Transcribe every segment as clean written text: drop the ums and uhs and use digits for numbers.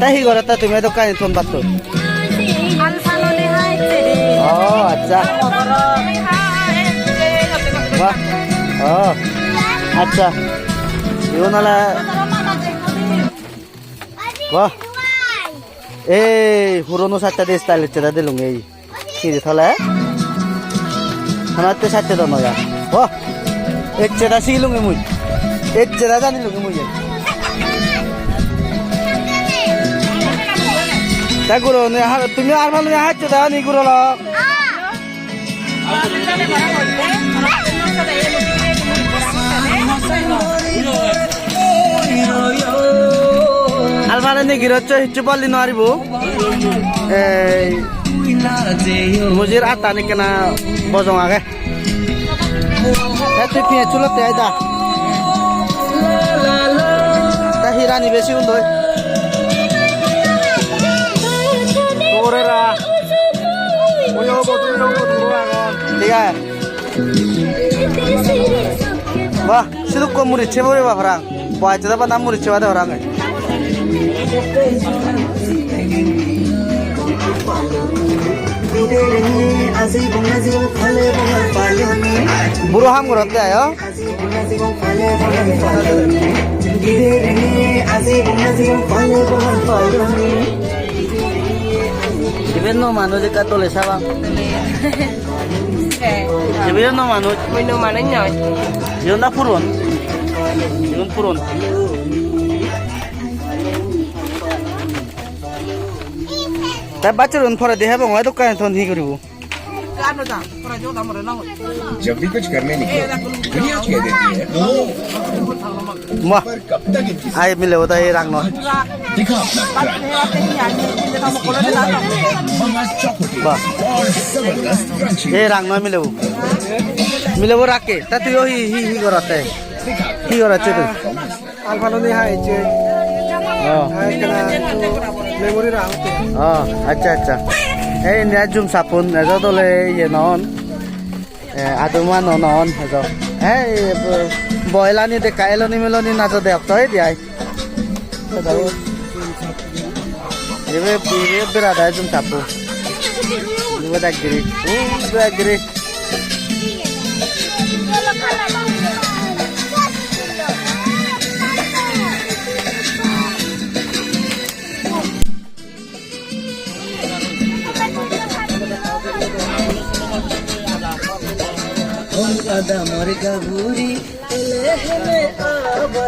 তাহি ঘরে তা তুমি তো কাহিনী ফোন পাতো ও আচ্ছা বাহ ও আচ্ছা ইউনালা বাহ এই পুরনো সাতটা দিয়ে স্টাইল হচ্ছে তা দিলুম এই কিরে তাহলে হানাতে সাতটা তো নয়া ও এক চেরা শিলুম মুই এক চেরা জানিলুম মুই তা গুরু তুমি আর ভালো হাঁটছো তা নি গুরু আলমারে নি গিরচ্ছ হিচ্ছু পারলি নারিব মুজির আতা নি কেনা বজং আগে তুই পিঁয়ে চুলতে আইদা তা হিরানি বেশি উন্দই ঠিক আছে বাহ শুধু কম মুড়িচ্ছে বলে বাপরা বয়তে দাবা নাম মুড়িচ্ছে বাদে ওরা বুড়ো হাম করতে আয় বিভিন্ন মানুষ একা তোলে সাবা বিভিন্ন মানুষ নয় ইউন না পুরন ইউন পুরন তাই বাচ্চার ফরে দেখাব হয়তো কাহিনী তখন হি করিব जब भी कुछ करने निकलो दुनिया कह देती है पर कब तक इनकी আই মিলে ওটা এই রাখ নয় दिखा বাহ और जबरदस्त क्रंची এই রাখ নয় মিলেব মিলেব রাখে তা তুই হি হি হি করাতে কি করাচ্ছে তুই alfaloni haije hai kana memory ra hote ও আচ্ছা আচ্ছা এই নেজুম সাপুন এজো দলে ইয়ে নন আদমা নন এজো এই বয়লানি দে কাইলনি মেলনি নাজো দে অক্তই দিয়াই এবে বিরে বেরাদা জুম সাপু এবে দাগিরি ও দাগিরি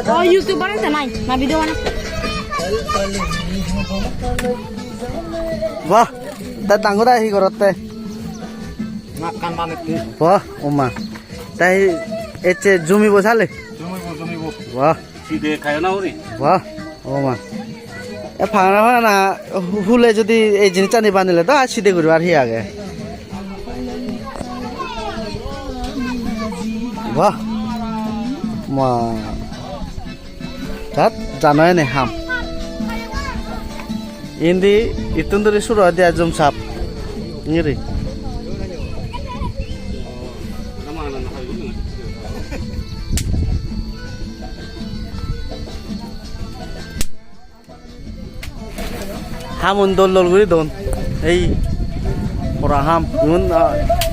Oh, YouTuber na naman. Na-video na. বাহ তা ডাঙরা হি করতে makan banget nih বাহ ওমা তাই এচে জমি বসালে jumi বাহ side kayo na uri বাহ ওমা এ ফাঙা ফাঙা না হুলে যদি এই জিনিসটা নি বানিলে তো আর সিধে করবে আর হি আগে বাহ মা তাত জানাই নে হাম ইন্দি ইতুন ধরে শুরু দিয়া জম সাপ ইংরি হাম দল দল করে দন এই পরা হাম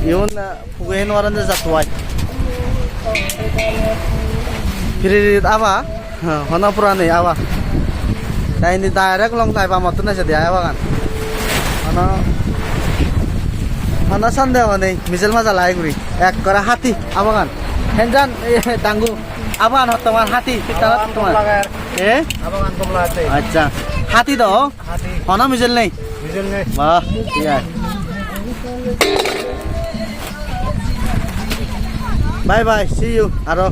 ইউন ফুগে নোয়ারান যাতওয়াই ফিরিত আবা হনা পুরানি আবা তাই নি ডাইরেক্ট লং টাইপ আমত না সে দিয়া বাগান হনা হনা সন্দেহ নেই মিজেল মাজা লাই গুরি এক করে হাতি আবাগান হেনজান ডাঙ্গু আবাগান তোমার হাতি তোমার এ abangan kumlate আচ্ছা হাতি দাও hati হনা মিজেল নেই bijil nih বাহ ঠিক আছে বাই বাই সি ইউ আরো